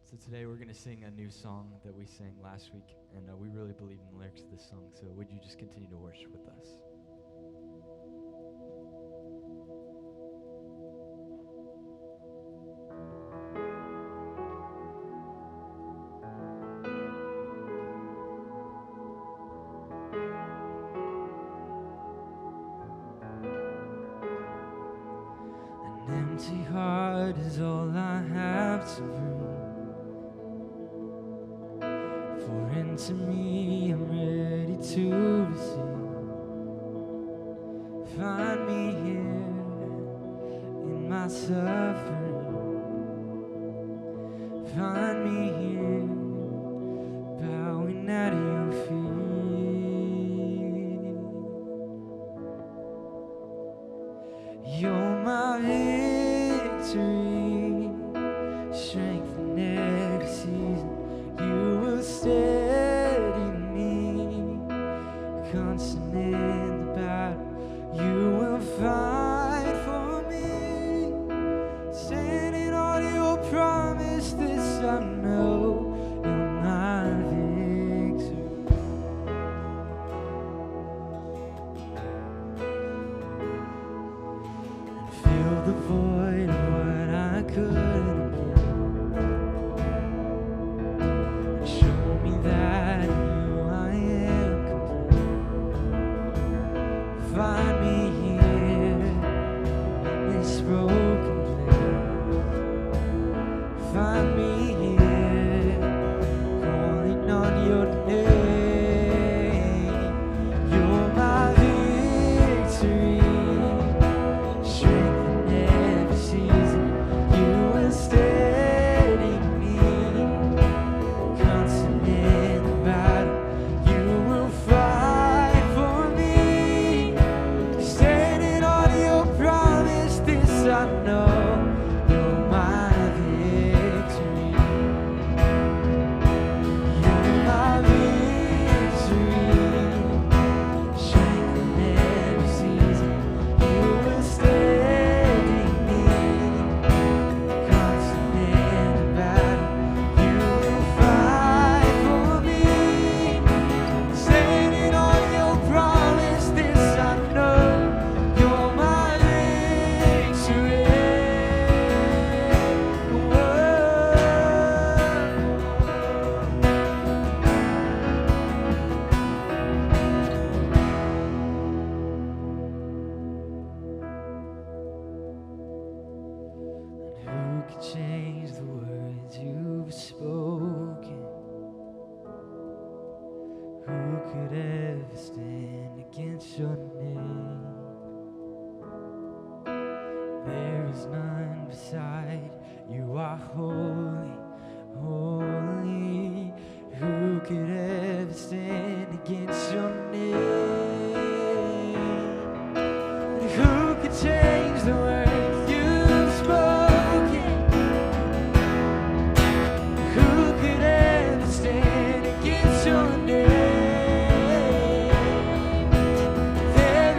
So today we're going to sing a new song that we sang last week, and we really believe in the lyrics of this song, so would you just continue to worship with us? An empty heart is all I have to bring. For into me I'm ready to receive. Find me here in my suffering. Find me here bowing at your feet. You're my victory, strength in every season. You will steady me, constant in the battle. You will fight for me, standing on your promise. This I know, you're my victory. And fill the void of what I couldn't. Find me here in this broken place. Find me here calling on your name. You're my victory, strength in every season. You will steady me, constant in the battle. You will fight for me. I know you're my victory. You're my victory. Strength in every season. You will steady me, constant in the battle. You will fight for me, standing on your promise. This I know. You're my change the words you've spoken. Who could ever stand against your name? There is none beside you. Are holy, holy. Who could ever stand against your name? And who could change the words you've spoken? Stand against your name. There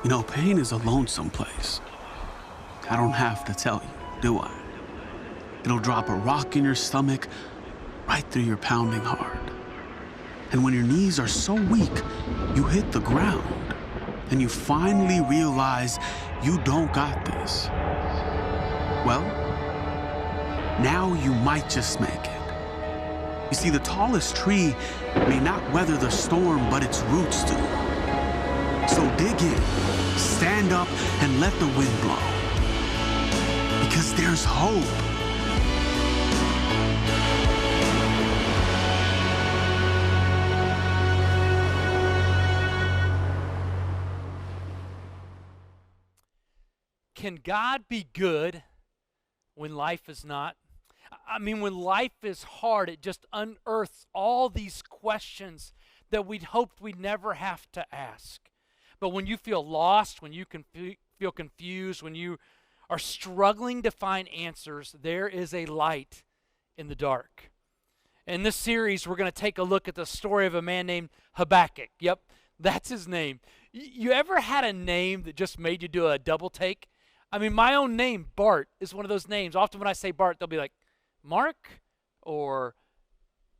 You know, pain is a lonesome place. I don't have to tell you, do I? It'll drop a rock in your stomach right through your pounding heart. And when your knees are so weak, you hit the ground and you finally realize you don't got this. Well, now you might just make it. You see, the tallest tree may not weather the storm, but its roots do. So dig in, stand up, and let the wind blow. Because there's hope. Can God be good when life is not? I mean, when life is hard, it just unearths all these questions that we'd hoped we'd never have to ask. But when you feel lost, when you feel confused, when you are struggling to find answers, there is a light in the dark. In this series, we're going to take a look at the story of a man named Habakkuk. Yep, that's his name. You ever had a name that just made you do a double take? I mean, my own name, Bart, is one of those names. Often when I say Bart, they'll be like, Mark or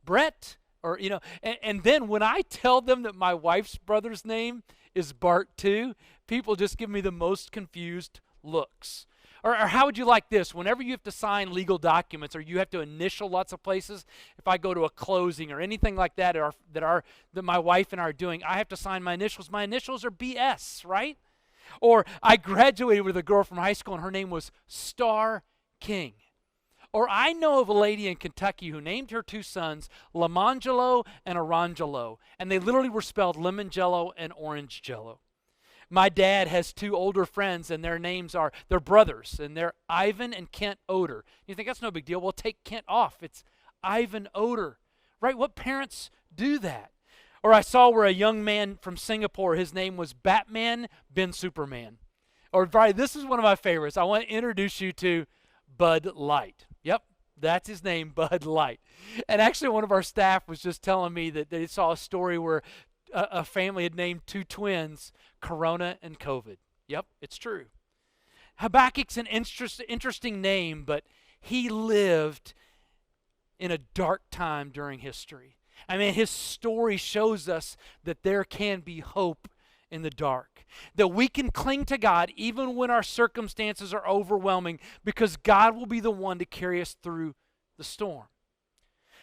Brett or, and then when I tell them that my wife's brother's name is Bart too, people just give me the most confused looks. Or how would you like this? Whenever you have to sign legal documents or you have to initial lots of places, if I go to a closing or anything like that that my wife and I are doing, I have to sign my initials. My initials are BS, right? Or I graduated with a girl from high school and her name was Star King. Or I know of a lady in Kentucky who named her two sons Lamangelo and Orangelo, and they literally were spelled lemon jello and orange jello. My dad has two older friends, and their names are, they're brothers, and they're Ivan and Kent Oder. You think that's no big deal? Well, take Kent off. It's Ivan Oder, right? What parents do that? Or I saw where a young man from Singapore, his name was Batman Ben Superman. Or this is one of my favorites. I want to introduce you to Bud Light. Yep, that's his name, Bud Light. And actually one of our staff was just telling me that they saw a story where a family had named two twins Corona and COVID. Yep, it's true. Habakkuk's an interesting name, but he lived in a dark time during history. I mean, his story shows us that there can be hope in the dark, that we can cling to God even when our circumstances are overwhelming, because God will be the one to carry us through the storm.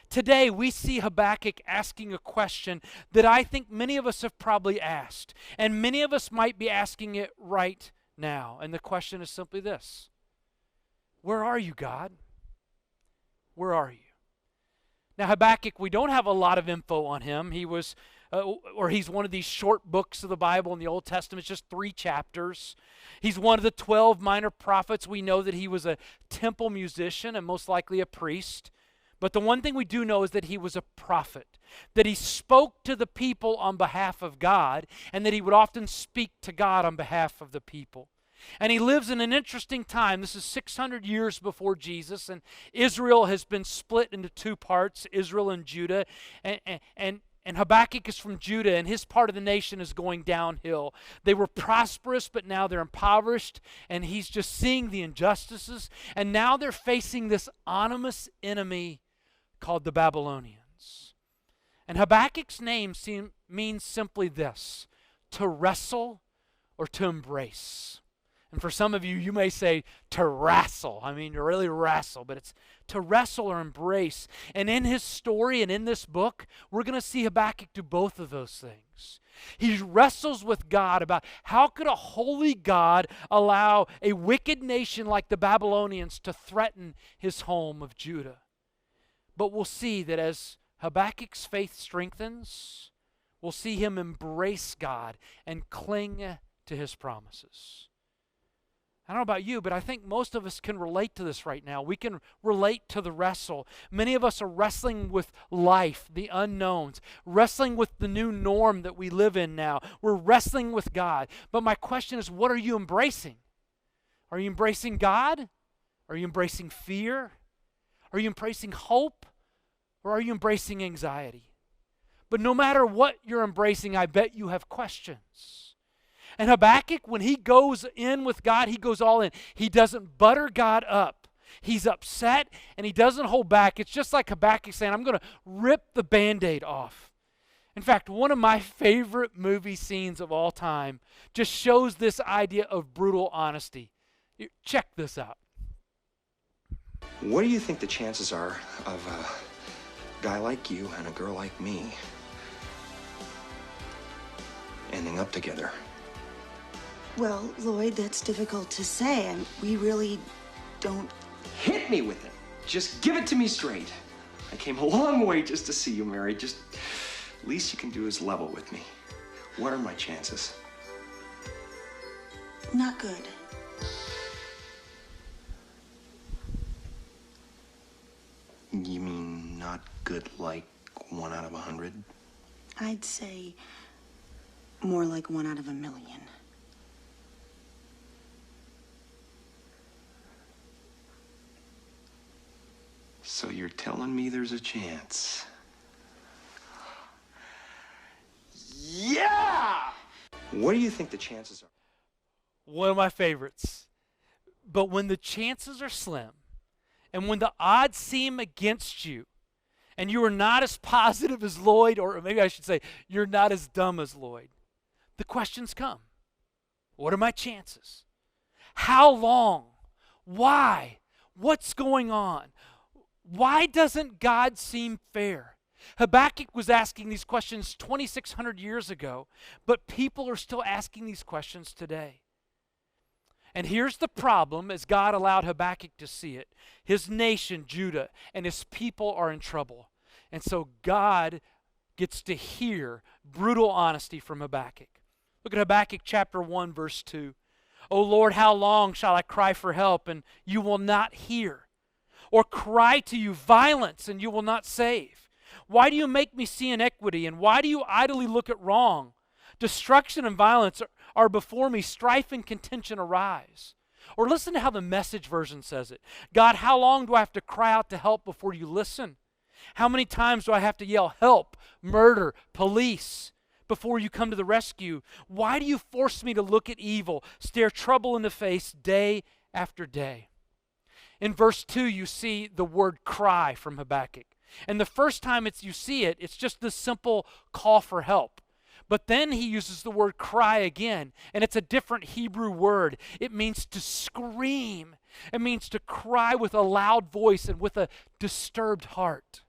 Today, we see Habakkuk asking a question that I think many of us have probably asked, and many of us might be asking it right now. And the question is simply this: where are you, God? Where are you? Now, Habakkuk, we don't have a lot of info on him. He's one of these short books of the Bible in the Old Testament. It's just 3 chapters. He's one of the 12 minor prophets. We know that he was a temple musician and most likely a priest. But the one thing we do know is that he was a prophet, that he spoke to the people on behalf of God, and that he would often speak to God on behalf of the people. And he lives in an interesting time. This is 600 years before Jesus, and Israel has been split into 2 parts, Israel and Judah. And Habakkuk is from Judah, and his part of the nation is going downhill. They were prosperous, but now they're impoverished, and he's just seeing the injustices. And now they're facing this ominous enemy called the Babylonians. And Habakkuk's name means simply this: to wrestle or to embrace. And for some of you, you may say to wrestle. I mean, to really wrestle, but it's to wrestle or embrace. And in his story and in this book, we're going to see Habakkuk do both of those things. He wrestles with God about how could a holy God allow a wicked nation like the Babylonians to threaten his home of Judah. But we'll see that as Habakkuk's faith strengthens, we'll see him embrace God and cling to his promises. I don't know about you, but I think most of us can relate to this right now. We can relate to the wrestle. Many of us are wrestling with life, the unknowns, wrestling with the new norm that we live in now. We're wrestling with God. But my question is, what are you embracing? Are you embracing God? Are you embracing fear? Are you embracing hope? Or are you embracing anxiety? But no matter what you're embracing, I bet you have questions. And Habakkuk, when he goes in with God, he goes all in. He doesn't butter God up. He's upset, and he doesn't hold back. It's just like Habakkuk saying, I'm going to rip the Band-Aid off. In fact, one of my favorite movie scenes of all time just shows this idea of brutal honesty. Check this out. What do you think the chances are of a guy like you and a girl like me ending up together? Well, Lloyd, that's difficult to say, and we really don't... Hit me with it. Just give it to me straight. I came a long way just to see you married. Just least you can do is level with me. What are my chances? Not good. You mean not good like 1 out of 100? I'd say more like 1 out of 1,000,000. So you're telling me there's a chance? Yeah! What do you think the chances are? One of my favorites. But when the chances are slim, and when the odds seem against you, and you are not as positive as Lloyd, or maybe I should say, you're not as dumb as Lloyd, the questions come. What are my chances? How long? Why? What's going on? Why doesn't God seem fair? Habakkuk was asking these questions 2,600 years ago, but people are still asking these questions today. And here's the problem, as God allowed Habakkuk to see it. His nation, Judah, and his people are in trouble. And so God gets to hear brutal honesty from Habakkuk. Look at Habakkuk chapter 1, verse 2. O Lord, how long shall I cry for help, and you will not hear? Or cry to you violence, and you will not save? Why do you make me see iniquity, and why do you idly look at wrong? Destruction and violence are before me, strife and contention arise. Or listen to how the Message version says it. God, how long do I have to cry out to help before you listen? How many times do I have to yell, help, murder, police, before you come to the rescue? Why do you force me to look at evil, stare trouble in the face day after day? In verse 2, you see the word cry from Habakkuk. And the first time you see it, it's just this simple call for help. But then he uses the word cry again, and it's a different Hebrew word. It means to scream. It means to cry with a loud voice and with a disturbed heart.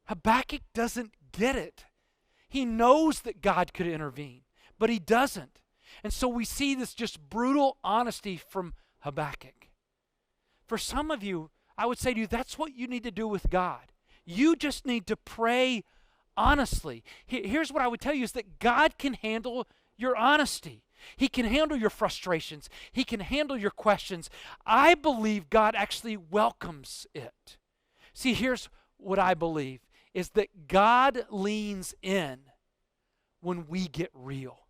Habakkuk doesn't get it. He knows that God could intervene, but he doesn't. And so we see this just brutal honesty from Habakkuk. For some of you, I would say to you, that's what you need to do with God. You just need to pray honestly. Here's what I would tell you is that God can handle your honesty. He can handle your frustrations. He can handle your questions. I believe God actually welcomes it. See, here's what I believe is that God leans in when we get real.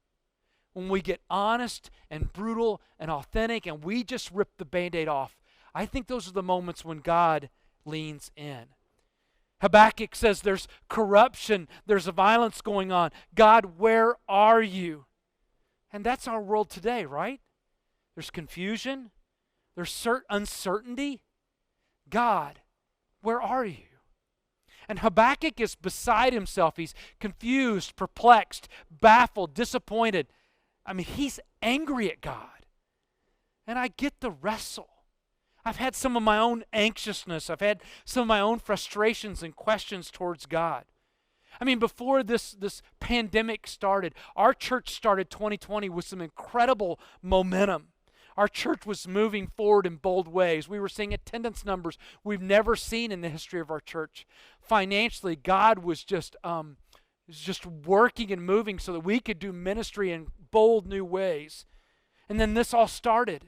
When we get honest and brutal and authentic and we just rip the Band-Aid off. I think those are the moments when God leans in. Habakkuk says there's corruption, there's violence going on. God, where are you? And that's our world today, right? There's confusion, there's uncertainty. God, where are you? And Habakkuk is beside himself. He's confused, perplexed, baffled, disappointed. I mean, he's angry at God. And I get the wrestle. I've had some of my own anxiousness. I've had some of my own frustrations and questions towards God. I mean, before this pandemic started, our church started 2020 with some incredible momentum. Our church was moving forward in bold ways. We were seeing attendance numbers we've never seen in the history of our church. Financially, God was just working and moving so that we could do ministry in bold new ways. And then this all started.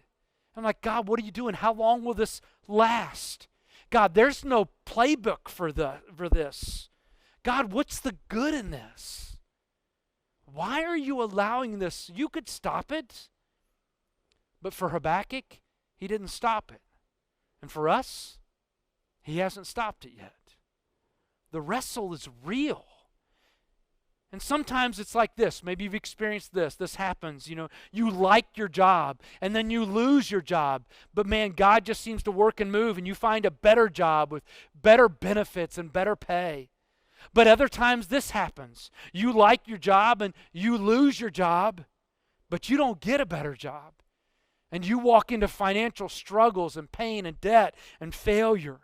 I'm like, God, what are you doing? How long will this last? God, there's no playbook for this. God, what's the good in this? Why are you allowing this? You could stop it. But for Habakkuk, he didn't stop it. And for us, he hasn't stopped it yet. The wrestle is real. And sometimes it's like this. Maybe you've experienced this. This happens. You like your job and then you lose your job. But man, God just seems to work and move and you find a better job with better benefits and better pay. But other times this happens. You like your job and you lose your job, but you don't get a better job. And you walk into financial struggles and pain and debt and failure.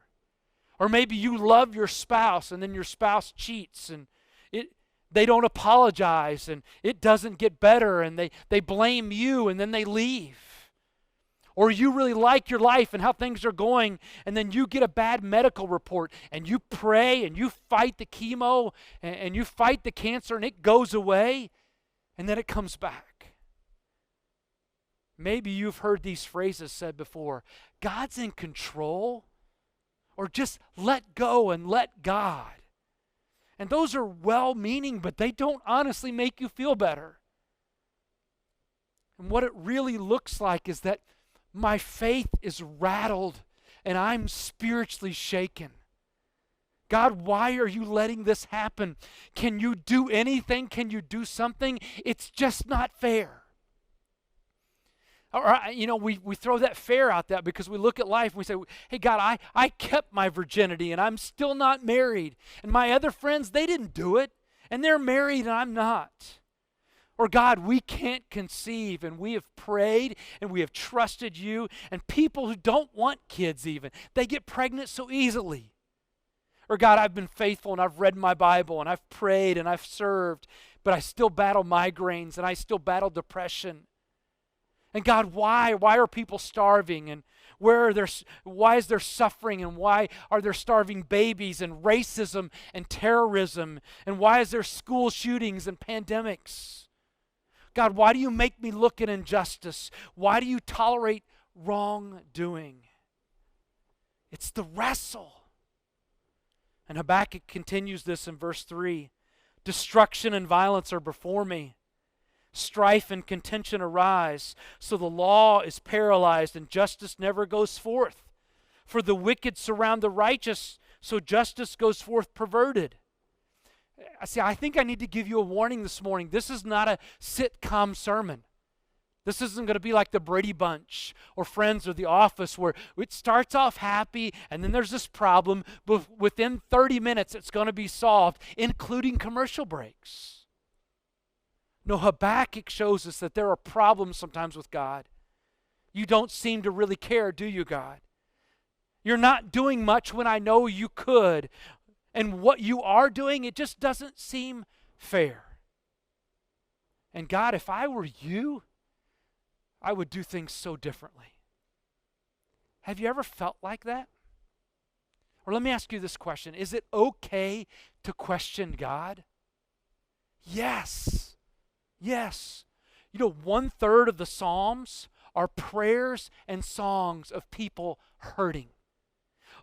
Or maybe you love your spouse and then your spouse cheats and they don't apologize and it doesn't get better and they blame you and then they leave. Or you really like your life and how things are going and then you get a bad medical report and you pray and you fight the chemo and you fight the cancer and it goes away and then it comes back. Maybe you've heard these phrases said before. God's in control, or just let go and let God. And those are well-meaning, but they don't honestly make you feel better. And what it really looks like is that my faith is rattled and I'm spiritually shaken. God, why are you letting this happen? Can you do anything? Can you do something? It's just not fair. Or, we throw that fair out there because we look at life and we say, hey, God, I kept my virginity and I'm still not married. And my other friends, they didn't do it. And they're married and I'm not. Or God, we can't conceive and we have prayed and we have trusted you. And people who don't want kids even, they get pregnant so easily. Or God, I've been faithful and I've read my Bible and I've prayed and I've served, but I still battle migraines and I still battle depression. And God, why are people starving? And why is there suffering? And why are there starving babies and racism and terrorism? And why is there school shootings and pandemics? God, why do you make me look at injustice? Why do you tolerate wrongdoing? It's the wrestle. And Habakkuk continues this in verse 3. Destruction and violence are before me. Strife and contention arise, so the law is paralyzed and justice never goes forth. For the wicked surround the righteous, so justice goes forth perverted. I think I need to give you a warning this morning. This is not a sitcom sermon. This isn't going to be like the Brady Bunch or Friends or The Office where it starts off happy and then there's this problem, but within 30 minutes it's going to be solved, including commercial breaks. No, Habakkuk shows us that there are problems sometimes with God. You don't seem to really care, do you, God? You're not doing much when I know you could. And what you are doing, it just doesn't seem fair. And God, if I were you, I would do things so differently. Have you ever felt like that? Or let me ask you this question. Is it okay to question God? Yes. Yes. 1/3 of the Psalms are prayers and songs of people hurting.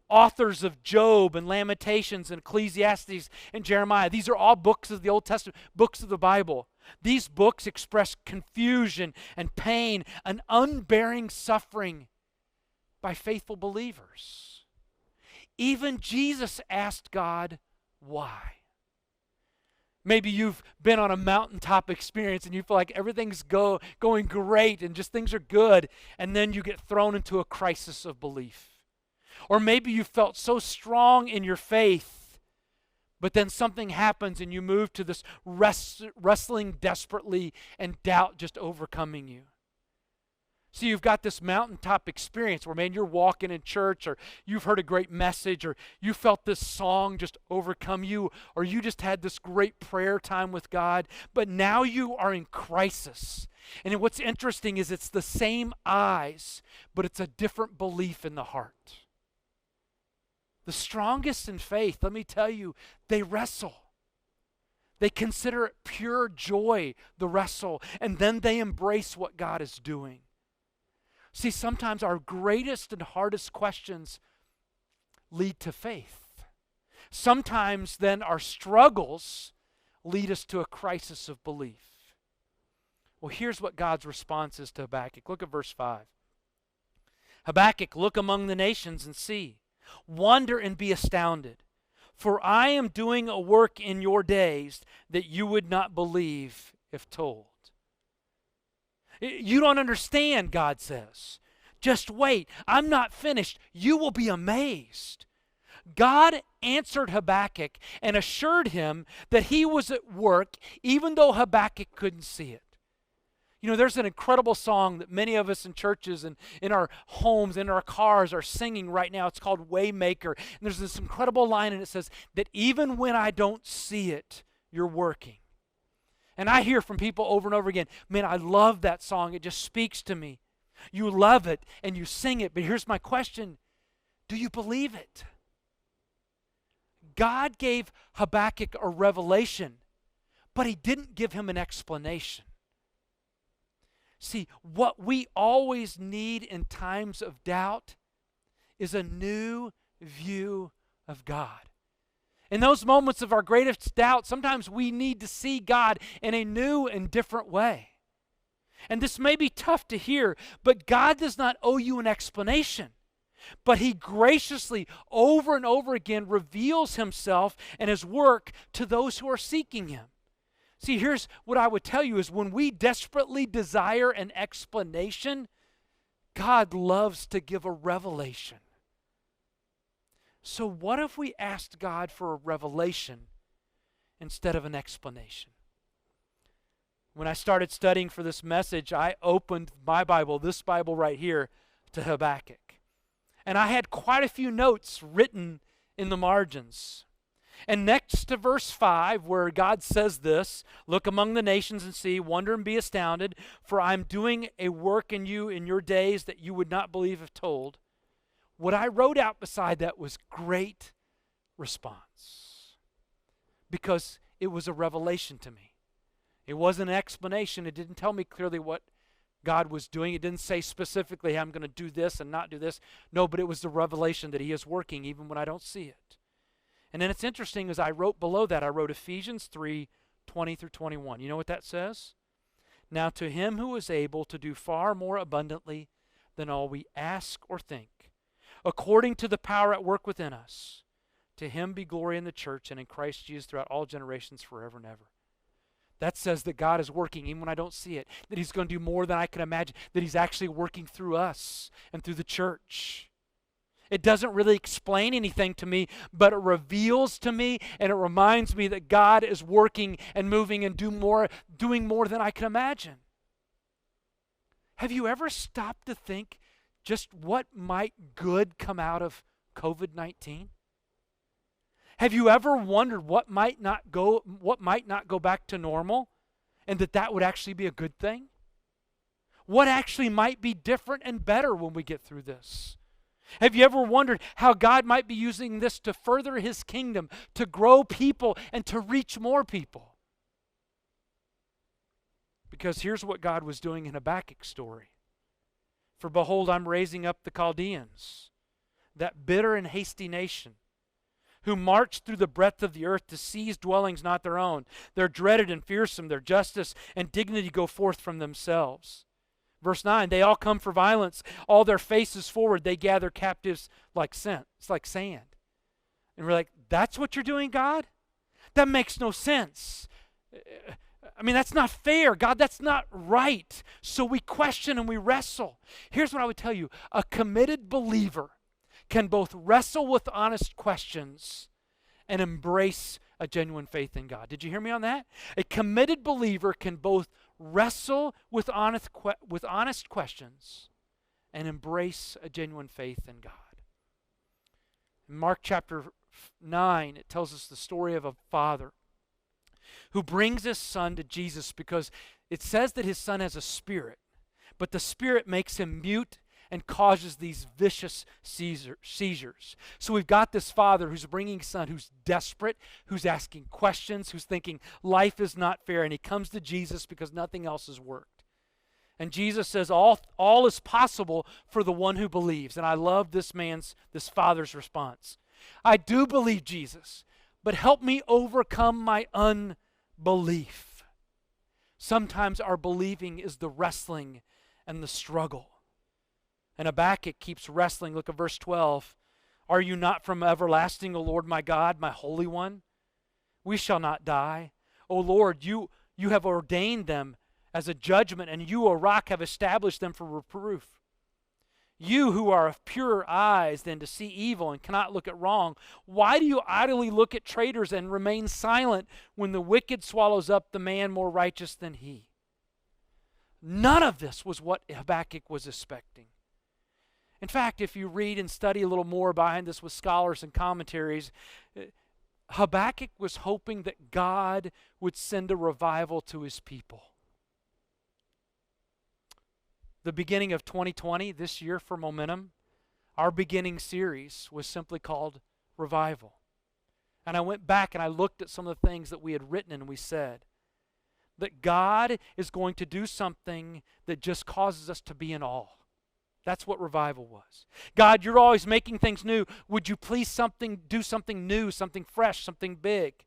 Authors of Job and Lamentations and Ecclesiastes and Jeremiah, these are all books of the Old Testament, books of the Bible. These books express confusion and pain and unbearing suffering by faithful believers. Even Jesus asked God, why? Maybe you've been on a mountaintop experience and you feel like everything's going great and just things are good, and then you get thrown into a crisis of belief. Or maybe you felt so strong in your faith, but then something happens and you move to this wrestling desperately and doubt just overcoming you. So you've got this mountaintop experience where, man, you're walking in church, or you've heard a great message, or you felt this song just overcome you, or you just had this great prayer time with God, but now you are in crisis. And what's interesting is it's the same eyes, but it's a different belief in the heart. The strongest in faith, let me tell you, they wrestle. They consider it pure joy, the wrestle, and then they embrace what God is doing. See, sometimes our greatest and hardest questions lead to faith. Sometimes then our struggles lead us to a crisis of belief. Well, here's what God's response is to Habakkuk. Look at verse 5. Habakkuk, look among the nations and see. Wonder and be astounded. For I am doing a work in your days that you would not believe if told. You don't understand, God says. Just wait. I'm not finished. You will be amazed. God answered Habakkuk and assured him that he was at work even though Habakkuk couldn't see it. You know, there's an incredible song that many of us in churches and in our homes, in our cars are singing right now. It's called Waymaker. And there's this incredible line and it says that even when I don't see it, you're working. And I hear from people over and over again, man, I love that song. It just speaks to me. You love it and you sing it. But here's my question. Do you believe it? God gave Habakkuk a revelation, but he didn't give him an explanation. See, what we always need in times of doubt is a new view of God. In those moments of our greatest doubt, sometimes we need to see God in a new and different way. And this may be tough to hear, but God does not owe you an explanation. But he graciously, over and over again, reveals himself and his work to those who are seeking him. See, here's what I would tell you is when we desperately desire an explanation, God loves to give a revelation. So what if we asked God for a revelation instead of an explanation? When I started studying for this message, I opened my Bible, this Bible right here, to Habakkuk. And I had quite a few notes written in the margins. And next to verse 5, where God says this, look among the nations and see, wonder and be astounded, for I'm doing a work in you in your days that you would not believe if told. What I wrote out beside that was great response. Because it was a revelation to me. It wasn't an explanation. It didn't tell me clearly what God was doing. It didn't say specifically, hey, I'm going to do this and not do this. No, but it was the revelation that he is working even when I don't see it. And then it's interesting, as I wrote below that, I wrote Ephesians 3:20-21. You know what that says? Now to him who is able to do far more abundantly than all we ask or think, according to the power at work within us, to him be glory in the church and in Christ Jesus throughout all generations forever and ever. That says that God is working even when I don't see it, that he's going to do more than I can imagine, that he's actually working through us and through the church. It doesn't really explain anything to me, but it reveals to me and it reminds me that God is working and moving and doing more than I can imagine. Have you ever stopped to think just what might good come out of COVID-19? Have you ever wondered what might not go back to normal and that would actually be a good thing? What actually might be different and better when we get through this? Have you ever wondered how God might be using this to further his kingdom, to grow people and to reach more people? Because here's what God was doing in Habakkuk's story. For behold, I'm raising up the Chaldeans, that bitter and hasty nation, who march through the breadth of the earth to seize dwellings not their own. They're dreaded and fearsome. Their justice and dignity go forth from themselves. Verse 9, they all come for violence. All their faces forward, they gather captives like sand. It's like sand. And we're like, that's what you're doing, God? That makes no sense. I mean, that's not fair. God, that's not right. So we question and we wrestle. Here's what I would tell you. A committed believer can both wrestle with honest questions and embrace a genuine faith in God. Did you hear me on that? A committed believer can both wrestle with honest questions and embrace a genuine faith in God. In Mark chapter 9, it tells us the story of a father who brings his son to Jesus because it says that his son has a spirit, but the spirit makes him mute and causes these vicious seizures. So we've got this father who's bringing his son, who's desperate, who's asking questions, who's thinking life is not fair, and he comes to Jesus because nothing else has worked. And Jesus says all is possible for the one who believes. And I love this father's response. I do believe, Jesus, but help me overcome my unbelief. Sometimes our believing is the wrestling and the struggle. And Habakkuk keeps wrestling. Look at verse 12. Are you not from everlasting, O Lord my God, my Holy One? We shall not die. O Lord, you have ordained them as a judgment, and you, O rock, have established them for reproof. You who are of purer eyes than to see evil and cannot look at wrong, why do you idly look at traitors and remain silent when the wicked swallows up the man more righteous than he? None of this was what Habakkuk was expecting. In fact, if you read and study a little more behind this with scholars and commentaries, Habakkuk was hoping that God would send a revival to his people. The beginning of 2020, this year for Momentum, our beginning series was simply called Revival. And I went back and I looked at some of the things that we had written, and we said that God is going to do something that just causes us to be in awe. That's what revival was. God, you're always making things new. Would you please do something new, something fresh, something big?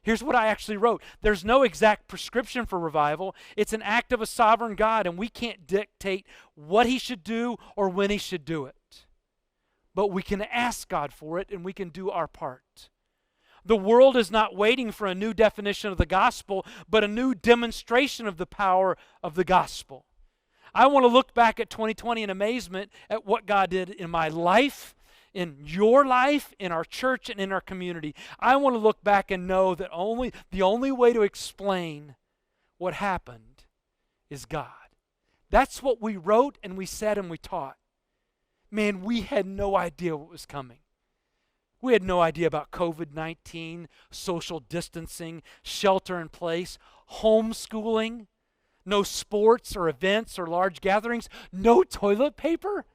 Here's what I actually wrote. There's no exact prescription for revival. It's an act of a sovereign God, and we can't dictate what he should do or when he should do it. But we can ask God for it, and we can do our part. The world is not waiting for a new definition of the gospel, but a new demonstration of the power of the gospel. I want to look back at 2020 in amazement at what God did in my life, in your life, in our church, and in our community. I want to look back and know that the only way to explain what happened is God. That's what we wrote and we said and we taught. Man, we had no idea what was coming. We had no idea about COVID-19, social distancing, shelter in place, homeschooling, no sports or events or large gatherings, no toilet paper,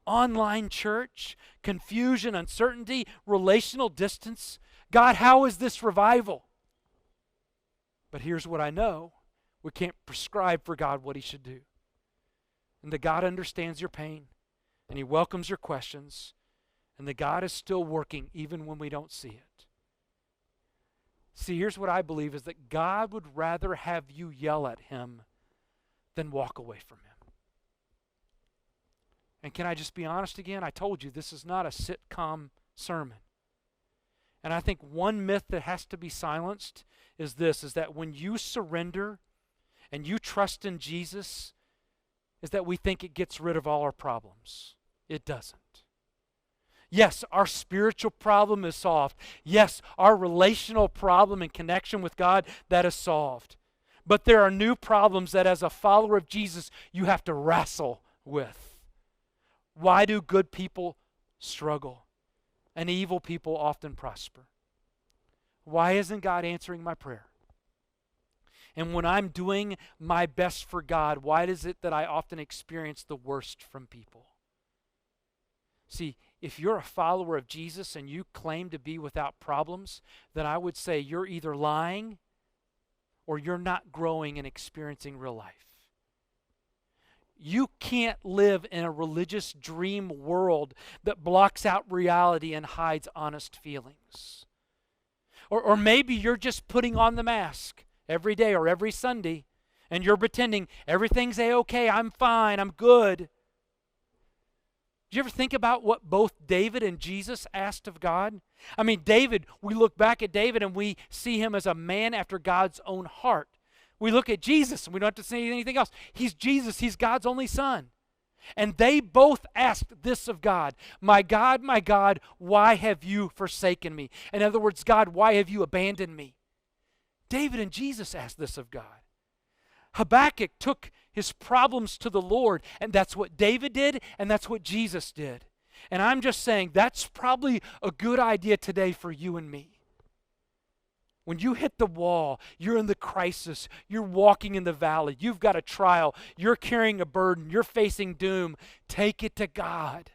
online church, confusion, uncertainty, relational distance. God, how is this revival? But here's what I know. We can't prescribe for God what he should do. And that God understands your pain, and he welcomes your questions, and that God is still working even when we don't see it. See, here's what I believe is that God would rather have you yell at him than walk away from him. And can I just be honest again? I told you this is not a sitcom sermon. And I think one myth that has to be silenced is this, is that when you surrender and you trust in Jesus, is that we think it gets rid of all our problems. It doesn't. Yes, our spiritual problem is solved. Yes, our relational problem and connection with God, that is solved. But there are new problems that as a follower of Jesus, you have to wrestle with. Why do good people struggle and evil people often prosper? Why isn't God answering my prayer? And when I'm doing my best for God, why is it that I often experience the worst from people? See, if you're a follower of Jesus and you claim to be without problems, then I would say you're either lying or you're not growing and experiencing real life. You can't live in a religious dream world that blocks out reality and hides honest feelings. Or maybe you're just putting on the mask every day or every Sunday and you're pretending everything's a-okay, I'm fine, I'm good. Did you ever think about what both David and Jesus asked of God? I mean, David, we look back at David and we see him as a man after God's own heart. We look at Jesus and we don't have to say anything else. He's Jesus, he's God's only son. And they both asked this of God, my God, why have you forsaken me? In other words, God, why have you abandoned me? David and Jesus asked this of God. Habakkuk took his problems to the Lord, and that's what David did, and that's what Jesus did. And I'm just saying that's probably a good idea today for you and me. When you hit the wall, you're in the crisis, you're walking in the valley, you've got a trial, you're carrying a burden, you're facing doom, take it to God.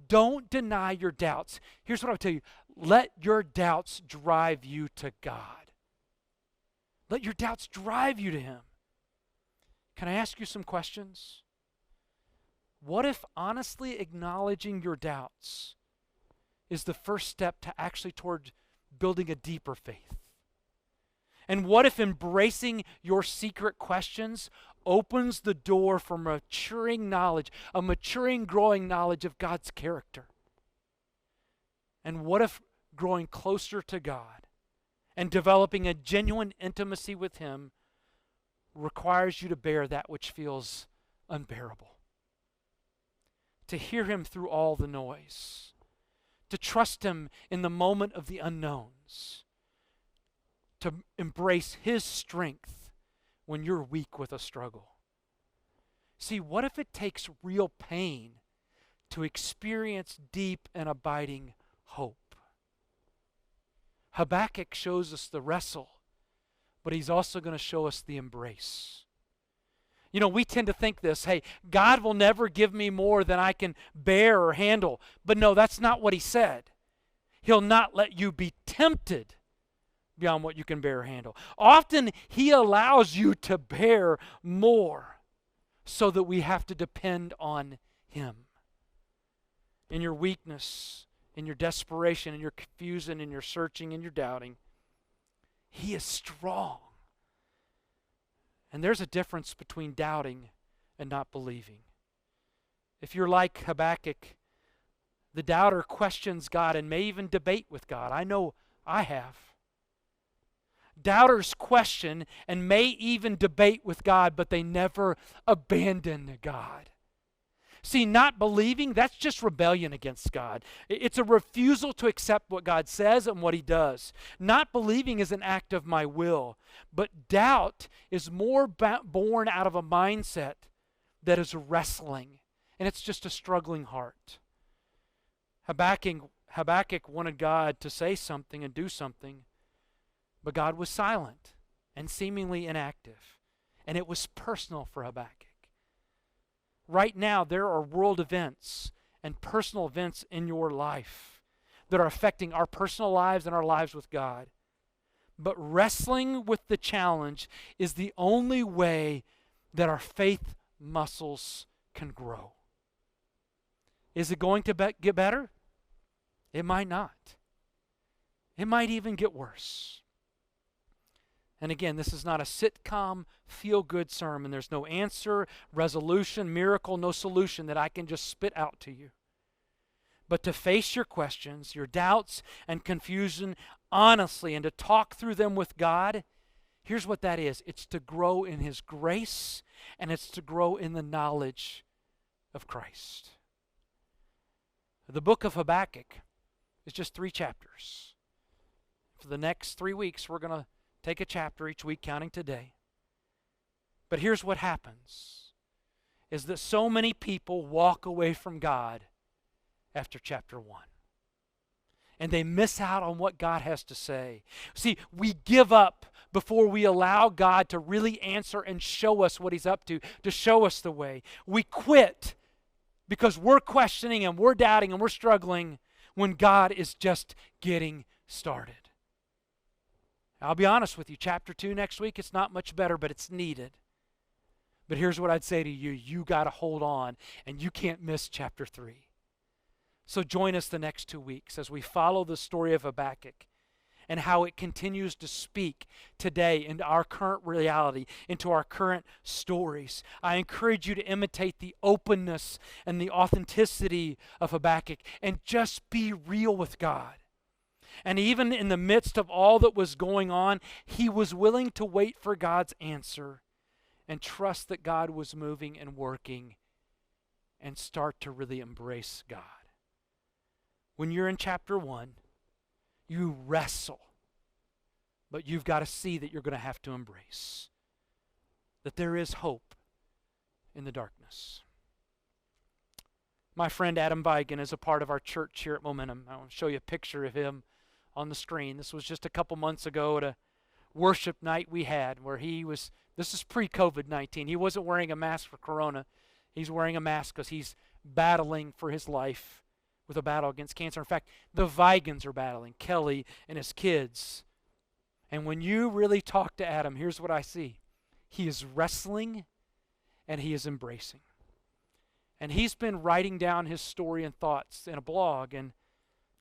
Don't deny your doubts. Here's what I'll tell you. Let your doubts drive you to God. Let your doubts drive you to him. Can I ask you some questions? What if honestly acknowledging your doubts is the first step to actually toward building a deeper faith? And what if embracing your secret questions opens the door for maturing knowledge, a maturing, growing knowledge of God's character? And what if growing closer to God and developing a genuine intimacy with Him requires you to bear that which feels unbearable? To hear Him through all the noise, to trust Him in the moment of the unknowns, to embrace His strength when you're weak with a struggle. See, what if it takes real pain to experience deep and abiding hope? Habakkuk shows us the wrestle, but he's also going to show us the embrace. You know, we tend to think this, hey, God will never give me more than I can bear or handle. But no, that's not what he said. He'll not let you be tempted beyond what you can bear or handle. Often he allows you to bear more so that we have to depend on him. In your weakness, in your desperation, in your confusion, in your searching, in your doubting, he is strong. And there's a difference between doubting and not believing. If you're like Habakkuk, the doubter questions God and may even debate with God. I know I have. Doubters question and may even debate with God, but they never abandon God. See, not believing, that's just rebellion against God. It's a refusal to accept what God says and what he does. Not believing is an act of my will, but doubt is more born out of a mindset that is wrestling, and it's just a struggling heart. Habakkuk wanted God to say something and do something, but God was silent and seemingly inactive, and it was personal for Habakkuk. Right now, there are world events and personal events in your life that are affecting our personal lives and our lives with God. But wrestling with the challenge is the only way that our faith muscles can grow. Is it going to get better? It might not. It might even get worse. And again, this is not a sitcom, feel-good sermon. There's no answer, resolution, miracle, no solution that I can just spit out to you. But to face your questions, your doubts and confusion honestly and to talk through them with God, here's what that is. It's to grow in his grace and it's to grow in the knowledge of Christ. The book of Habakkuk is just 3 chapters. For the next 3 weeks, we're going to take a chapter each week, counting today. But here's what happens, is that so many people walk away from God after chapter 1. And they miss out on what God has to say. See, we give up before we allow God to really answer and show us what he's up to show us the way. We quit because we're questioning and we're doubting and we're struggling when God is just getting started. I'll be honest with you, chapter 2 next week, it's not much better, but it's needed. But here's what I'd say to you. You got to hold on, and you can't miss chapter 3. So join us the next 2 weeks as we follow the story of Habakkuk and how it continues to speak today into our current reality, into our current stories. I encourage you to imitate the openness and the authenticity of Habakkuk and just be real with God. And even in the midst of all that was going on, he was willing to wait for God's answer and trust that God was moving and working and start to really embrace God. When you're in chapter 1, you wrestle, but you've got to see that you're going to have to embrace that there is hope in the darkness. My friend Adam Vigan is a part of our church here at Momentum. I want to show you a picture of him on the screen. This was just a couple months ago at a worship night we had where this is pre-COVID-19. He wasn't wearing a mask for Corona. He's wearing a mask because he's battling for his life with a battle against cancer. In fact, the Vigans are battling, Kelly and his kids. And when you really talk to Adam, here's what I see. He is wrestling and he is embracing. And he's been writing down his story and thoughts in a blog, and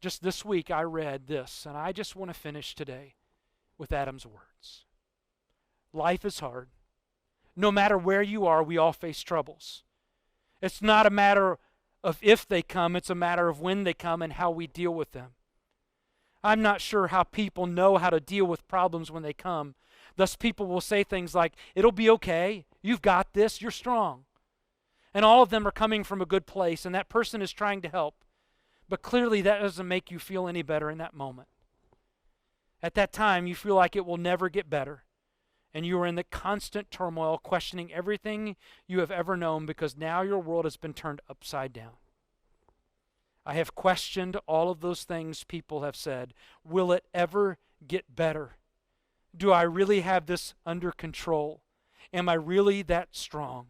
just this week I read this, and I just want to finish today with Adam's words. Life is hard. No matter where you are, we all face troubles. It's not a matter of if they come, it's a matter of when they come and how we deal with them. I'm not sure how people know how to deal with problems when they come. Thus, people will say things like, it'll be okay, you've got this, you're strong. And all of them are coming from a good place, and that person is trying to help. But clearly that doesn't make you feel any better in that moment. At that time, you feel like it will never get better. And you are in the constant turmoil, questioning everything you have ever known, because now your world has been turned upside down. I have questioned all of those things people have said. Will it ever get better? Do I really have this under control? Am I really that strong?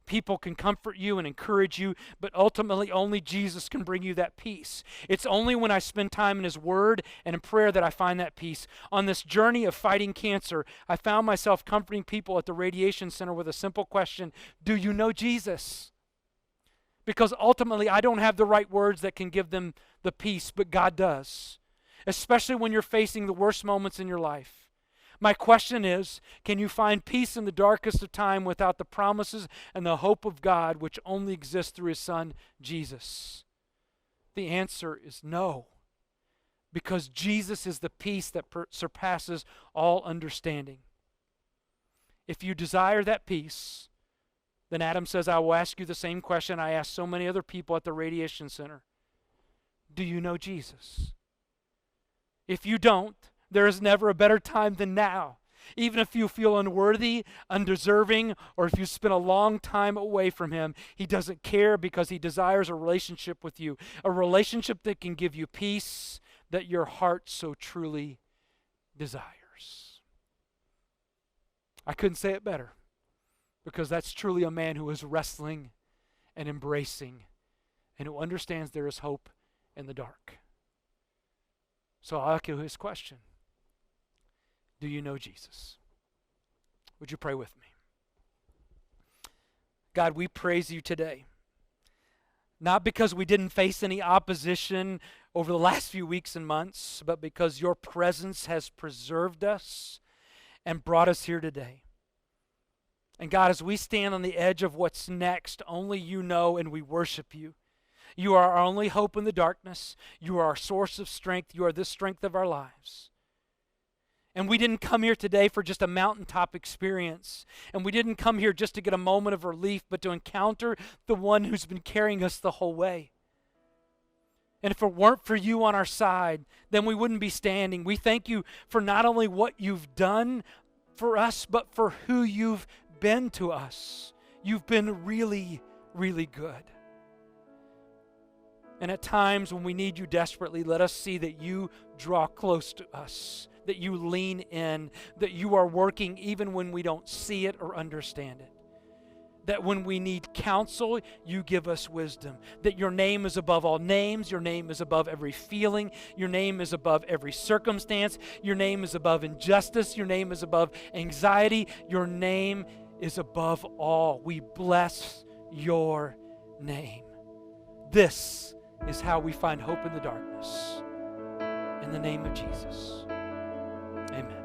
People can comfort you and encourage you, but ultimately only Jesus can bring you that peace. It's only when I spend time in His Word and in prayer that I find that peace. On this journey of fighting cancer, I found myself comforting people at the radiation center with a simple question: do you know Jesus? Because ultimately I don't have the right words that can give them the peace, but God does. Especially when you're facing the worst moments in your life. My question is, can you find peace in the darkest of time without the promises and the hope of God, which only exists through His Son, Jesus? The answer is no. Because Jesus is the peace that surpasses all understanding. If you desire that peace, then Adam says, I will ask you the same question I asked so many other people at the radiation center. Do you know Jesus? If you don't, there is never a better time than now. Even if you feel unworthy, undeserving, or if you spend a long time away from Him, He doesn't care, because He desires a relationship with you. A relationship that can give you peace that your heart so truly desires. I couldn't say it better, because that's truly a man who is wrestling and embracing and who understands there is hope in the dark. So I'll echo his question. Do you know Jesus? Would you pray with me? God, we praise you today. Not because we didn't face any opposition over the last few weeks and months, but because your presence has preserved us and brought us here today. And God, as we stand on the edge of what's next, only you know, and we worship you. You are our only hope in the darkness. You are our source of strength. You are the strength of our lives. And we didn't come here today for just a mountaintop experience. And we didn't come here just to get a moment of relief, but to encounter the one who's been carrying us the whole way. And if it weren't for you on our side, then we wouldn't be standing. We thank you for not only what you've done for us, but for who you've been to us. You've been really, really good. And at times when we need you desperately, let us see that you draw close to us, that you lean in, that you are working even when we don't see it or understand it. That when we need counsel, you give us wisdom. That your name is above all names. Your name is above every feeling. Your name is above every circumstance. Your name is above injustice. Your name is above anxiety. Your name is above all. We bless your name. This is how we find hope in the darkness. In the name of Jesus. Amen.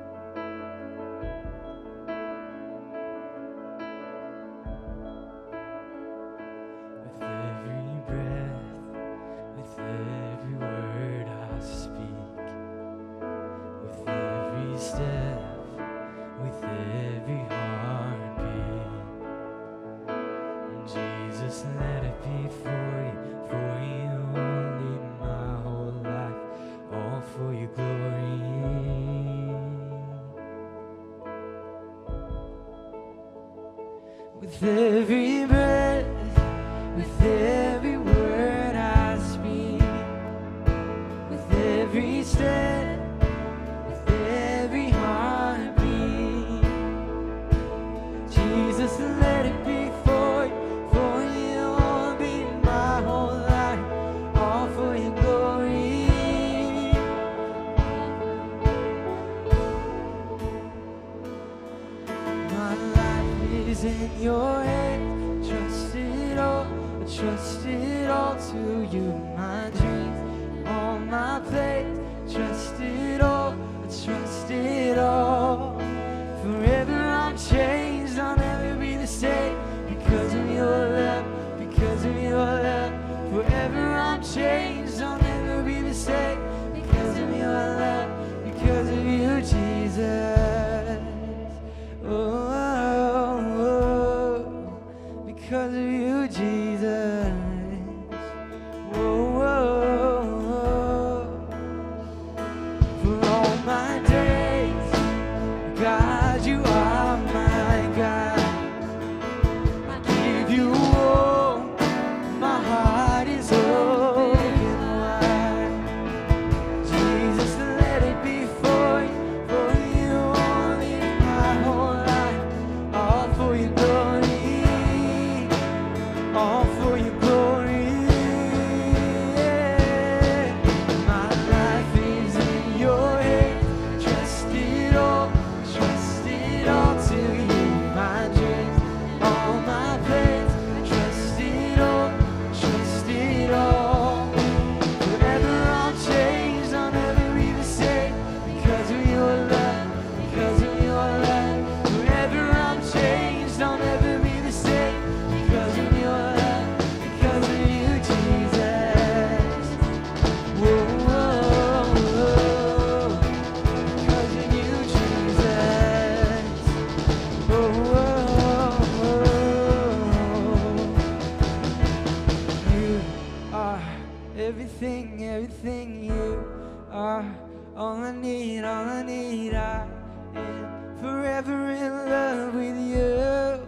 With every breath, with every word I speak, with every step, with every heartbeat, Jesus, let it be for you only, my whole life, all for your glory. With every breath, with every word I speak, with every step, with every heartbeat, Jesus, let it be for you only, my whole life, all for your glory. My life is in your hands, trust it all to you. My dreams on my plate, trust it all. Forever I'm changed, I'll never be the same, because of your love, because of your love. Forever I'm changed, I'll never be the same, because of you, Jesus. Whoa, whoa, whoa. For all my days, God, you are my God. I give you all, my heart is open wide. Jesus, let it be for you only, my whole life, all for your glory, all for your glory. Yeah. My life is in your hands, trust it all to you. My dreams, all my plans, trust it all. Forever I'm changed, I'll never be the same because of your love, because of your love. Forever I'm changed, I'll never be the same because of your love, because of you, Jesus. Whoa, whoa, whoa. Because of you, Jesus. Whoa, whoa, whoa. You are everything, everything. You are all I need, all I need. I am forever in love with you,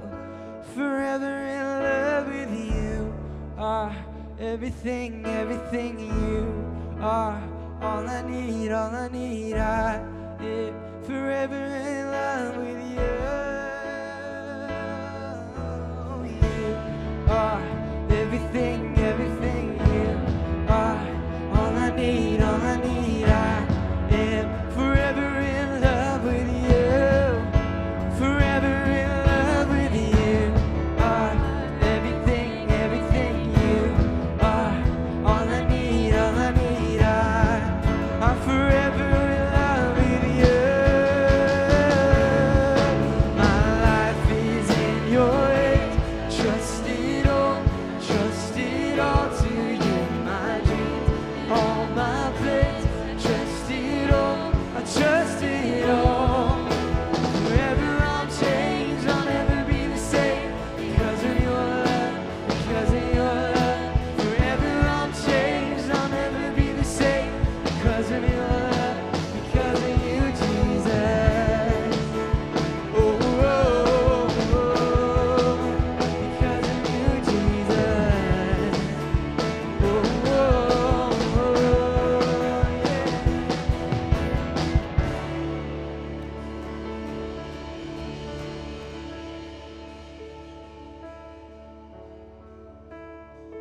forever in love with you. Are everything, everything. You are all I need, all I need. I am forever in